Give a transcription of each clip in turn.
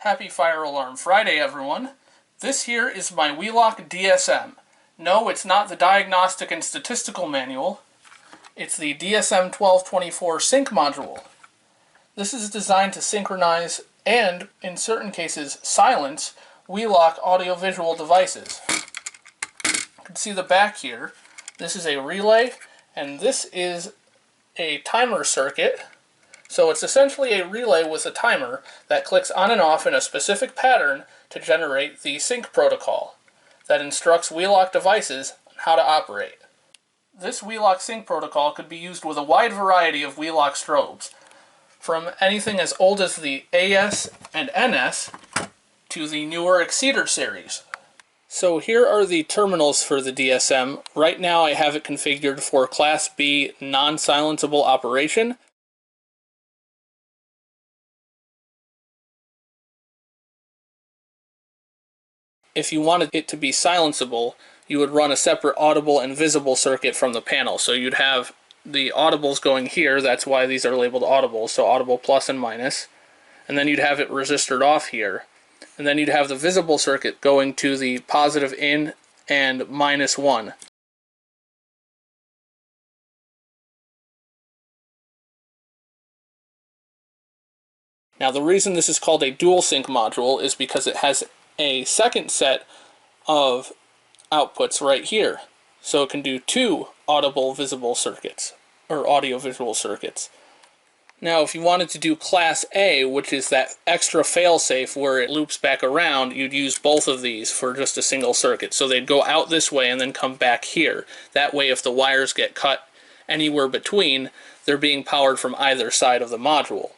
Happy Fire Alarm Friday, everyone. This here is my Wheelock DSM. No, it's not the Diagnostic and Statistical Manual. It's the DSM-12 sync module. This is designed to synchronize and, in certain cases, silence Wheelock audiovisual devices. You can see the back here. This is a relay, and this is a timer circuit. So it's essentially a relay with a timer that clicks on and off in a specific pattern to generate the sync protocol that instructs Wheelock devices on how to operate. This Wheelock sync protocol could be used with a wide variety of Wheelock strobes, from anything as old as the AS and NS to the newer Exceder series. So here are the terminals for the DSM. Right now I have it configured for Class B non-silenceable operation. If you wanted it to be silenceable, you would run a separate audible and visible circuit from the panel. So you'd have the audibles going here, that's why these are labeled audibles, so audible plus and minus. And then you'd have it resisted off here. And then you'd have the visible circuit going to the positive in and -1. Now the reason this is called a dual sync module is because it has a second set of outputs right here. So it can do two audible visible circuits, or audiovisual circuits. Now if you wanted to do Class A, which is that extra failsafe where it loops back around, you'd use both of these for just a single circuit. So they'd go out this way and then come back here. That way if the wires get cut anywhere between, they're being powered from either side of the module.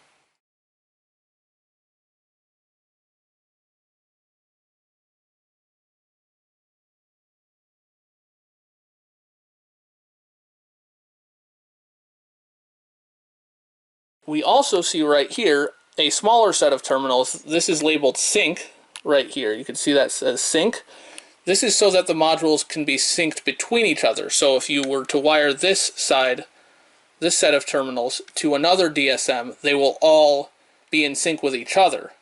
We also see right here a smaller set of terminals. This is labeled sync right here. You can see that says sync. This is so that the modules can be synced between each other. So if you were to wire this side, this set of terminals, to another DSM, they will all be in sync with each other.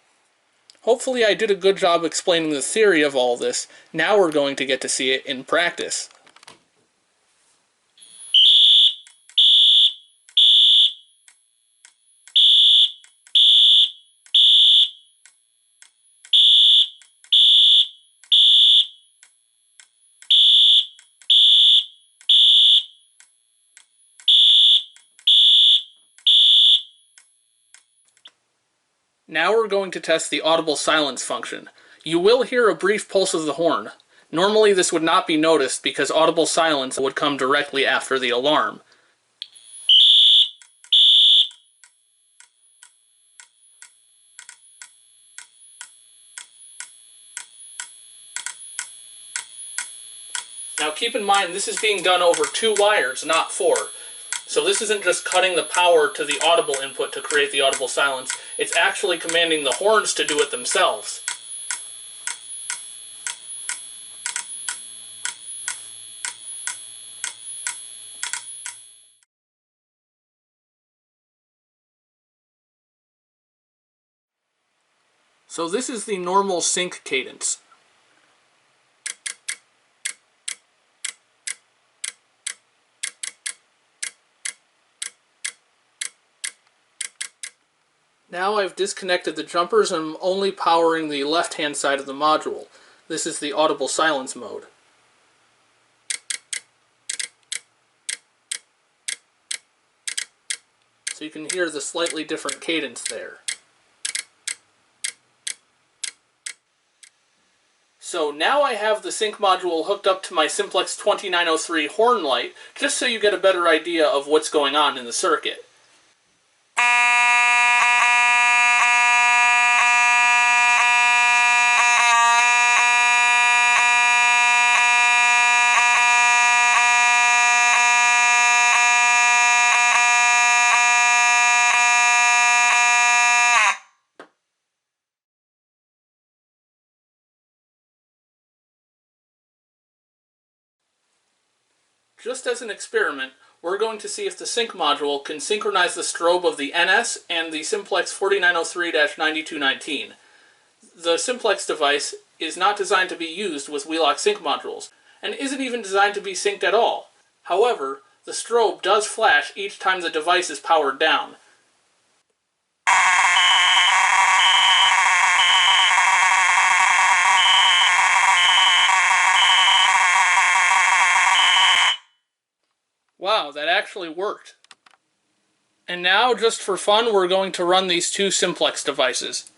Hopefully I did a good job explaining the theory of all this. Now we're going to get to see it in practice. Now we're going to test the audible silence function. You will hear a brief pulse of the horn. Normally this would not be noticed because audible silence would come directly after the alarm. Now keep in mind this is being done over 2 wires, not 4. So this isn't just cutting the power to the audible input to create the audible silence, it's actually commanding the horns to do it themselves. So this is the normal sync cadence. Now I've disconnected the jumpers and I'm only powering the left-hand side of the module. This is the audible silence mode. So you can hear the slightly different cadence there. So now I have the sync module hooked up to my Simplex 2903 horn light, just so you get a better idea of what's going on in the circuit. Just as an experiment, we're going to see if the sync module can synchronize the strobe of the NS and the Simplex 4903-9219. The Simplex device is not designed to be used with Wheelock sync modules, and isn't even designed to be synced at all. However, the strobe does flash each time the device is powered down. Wow, that actually worked. And now, just for fun, we're going to run these two Simplex devices.